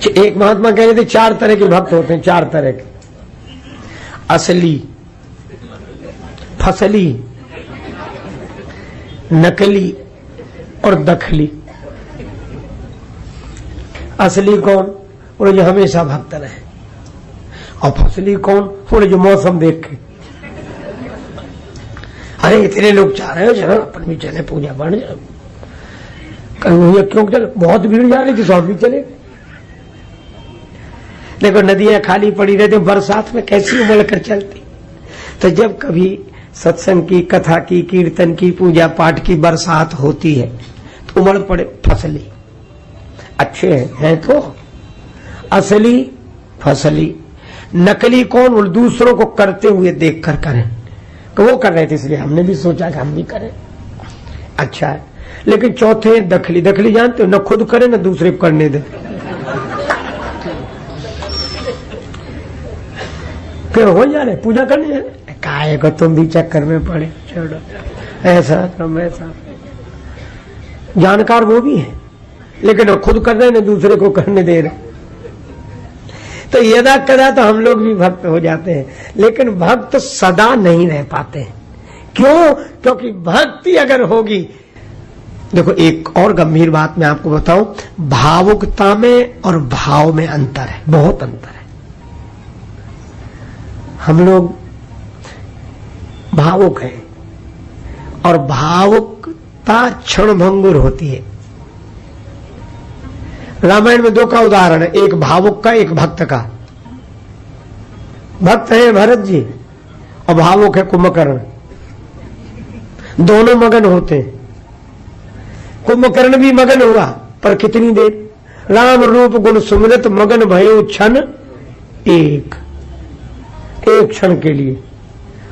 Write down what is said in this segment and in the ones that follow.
एक महात्मा कह रहे थे 4 तरह के भक्त होते हैं, 4 तरह के, असली, फसली, नकली और दखली। असली कौन? बोले जो हमेशा भक्त रहे। और फसली कौन? बोले जो मौसम देख के, अरे इतने लोग चाह रहे हो, चलो अपन भी चले, पूजा बढ़ जाए। कहीं भैया क्यों चले, बहुत भीड़ जा रही थी, सब भी चले। देखो नदियां खाली पड़ी रहती, बरसात में कैसी उमड़ कर चलती। तो जब कभी सत्संग की, कथा की, कीर्तन की, पूजा पाठ की बरसात होती है तो उमड़ पड़े फसली। अच्छे हैं तो असली, फसली। नकली कौन? और दूसरों को करते हुए देख कर करें, तो वो कर रहे थे इसलिए हमने भी सोचा कि हम भी करें, अच्छा है। लेकिन चौथे दखली। दखली जानते हो, न खुद करे न दूसरे को करने दे। फिर हो जा रहे पूजा करने जा रहे, काहे को तुम भी चक्कर में पड़े, छोड़ो, ऐसा तुम ऐसा। जानकार वो भी है, लेकिन वो खुद कर रहे न दूसरे को करने दे रहे। तो यदा कदा तो हम लोग भी भक्त हो जाते हैं, लेकिन भक्त सदा नहीं रह पाते हैं। क्यों? क्योंकि भक्ति अगर होगी, देखो एक और गंभीर बात मैं आपको बताऊं, भावुकता में और भाव में अंतर है, बहुत अंतर है। हम लोग भावुक हैं और भावुकता क्षणभंगुर होती है। रामायण में 2 का उदाहरण है, एक भावुक का, एक भक्त का। भक्त है भरत जी और भावुक है कुंभकर्ण। दोनों मगन होते हैं। कुंभकर्ण भी मगन हुआ, पर कितनी देर? राम रूप गुण सुमिरत मगन भयो क्षण एक क्षण के लिए।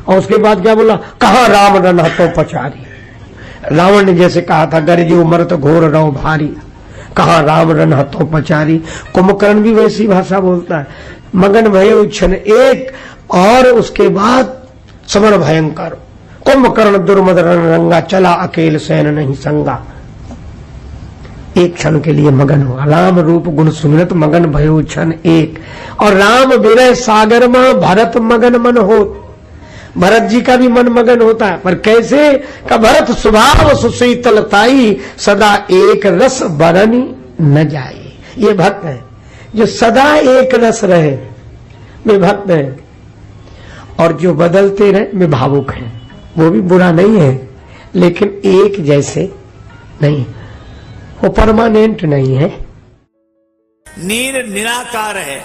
और उसके बाद क्या बोला? कहा राम रन हतो पचारी। रावण ने जैसे कहा था, गरजो मरत घोर रहो भारी, कहा राम रन हतो पचारी। कुंभकर्ण भी वैसी भाषा बोलता है, मगन भयो क्षण एक, और उसके बाद समर भयंकर। कुंभकर्ण दुर्मद रण रंगा, चला अकेल सैन नहीं संगा। एक क्षण के लिए मगन हुआ। राम रूप गुण सुमिरत मगन भयो क्षण एक। और राम विरह सागर में भरत मगन मन हो। भरत जी का भी मन मगन होता है, पर कैसे? का भरत स्वभाव सुशीतलताई, सदा एक रस बरनी न जाए। ये भक्त है जो सदा एक रस रहे, वे भक्त है। और जो बदलते रहे, वे भावुक हैं। वो भी बुरा नहीं है, लेकिन एक जैसे नहीं, वो परमानेंट नहीं है। नीर निराकार है,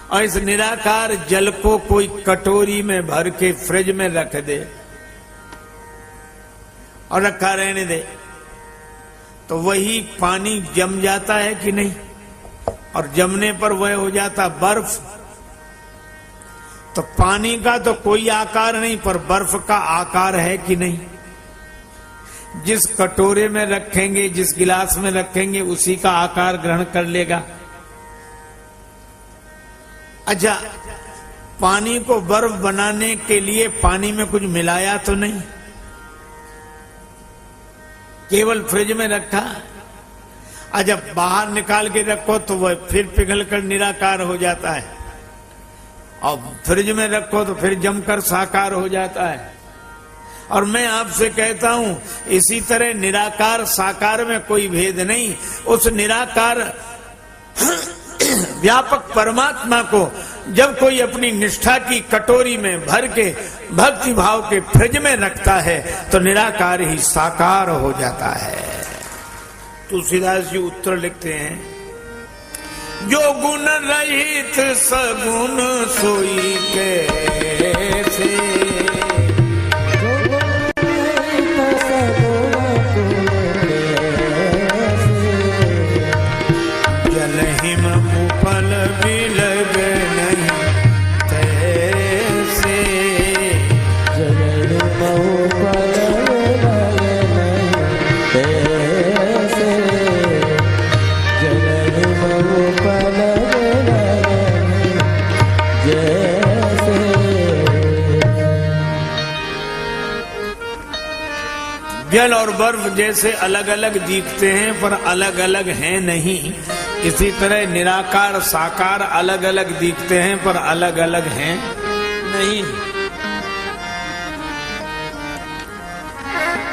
और इस निराकार जल को कोई कटोरी में भर के फ्रिज में रख दे और रखा रहने दे, तो वही पानी जम जाता है कि नहीं? और जमने पर वह हो जाता बर्फ। तो पानी का तो कोई आकार नहीं, पर बर्फ का आकार है कि नहीं? जिस कटोरे में रखेंगे, जिस गिलास में रखेंगे, उसी का आकार ग्रहण कर लेगा। अच्छा, पानी को बर्फ बनाने के लिए पानी में कुछ मिलाया तो नहीं, केवल फ्रिज में रखा। अच्छा, बाहर निकाल के रखो तो वह फिर पिघल कर निराकार हो जाता है, और फ्रिज में रखो तो फिर जमकर साकार हो जाता है। और मैं आपसे कहता हूं, इसी तरह निराकार साकार में कोई भेद नहीं। उस निराकार व्यापक परमात्मा को जब कोई अपनी निष्ठा की कटोरी में भर के भक्ति भाव के फ्रिज में रखता है, तो निराकार ही साकार हो जाता है। तुलसीदास जी उत्तर लिखते हैं, जो गुण रहित सगुण सोई कैसे, फल भी लग नहीं तैसे, जल बहु फल लग नहीं तैसे, जल बहु फल लग नहीं जैसे। जल और बर्फ जैसे अलग अलग दिखते हैं, पर अलग अलग हैं नहीं। इसी तरह निराकार साकार अलग अलग दिखते हैं पर अलग अलग हैं नहीं।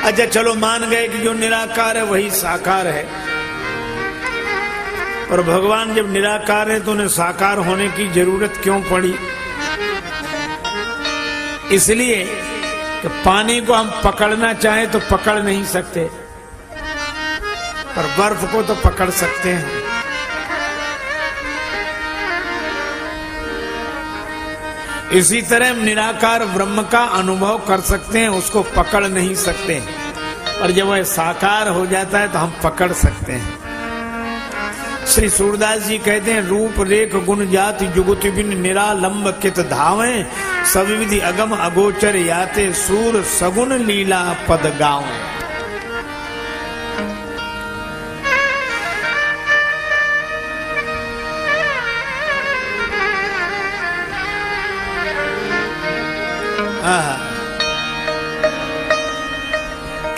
अच्छा चलो मान गए कि जो निराकार है वही साकार है, पर भगवान जब निराकार है तो उन्हें साकार होने की जरूरत क्यों पड़ी? इसलिए कि पानी को हम पकड़ना चाहें तो पकड़ नहीं सकते, पर बर्फ को तो पकड़ सकते हैं। इसी तरह हम निराकार ब्रह्म का अनुभव कर सकते हैं, उसको पकड़ नहीं सकते, पर जब वह साकार हो जाता है तो हम पकड़ सकते हैं। श्री सूरदास जी कहते हैं, रूप रेख गुण जाति जुगुति बिन निरालंब कित धावें, सब विधि अगम अगोचर याते सूर सगुन लीला पद गावें।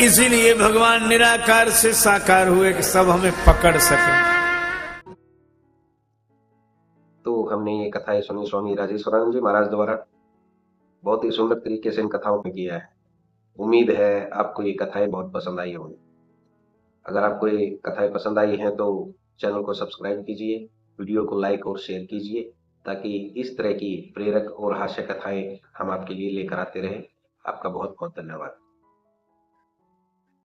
इसीलिए भगवान निराकार से साकार हुए कि सब हमें पकड़ सके। तो हमने ये कथाएं सुनी स्वामी राजेश्वरानंद जी महाराज द्वारा। बहुत ही सुंदर तरीके से इन कथाओं में किया है। उम्मीद है आपको ये कथाएं बहुत पसंद आई होंगी। अगर आपको ये कथाएं पसंद आई हैं तो चैनल को सब्सक्राइब कीजिए, वीडियो को लाइक और शेयर कीजिए, ताकि इस तरह की प्रेरक और हास्य कथाएं हम आपके लिए लेकर आते रहें। आपका बहुत बहुत धन्यवाद।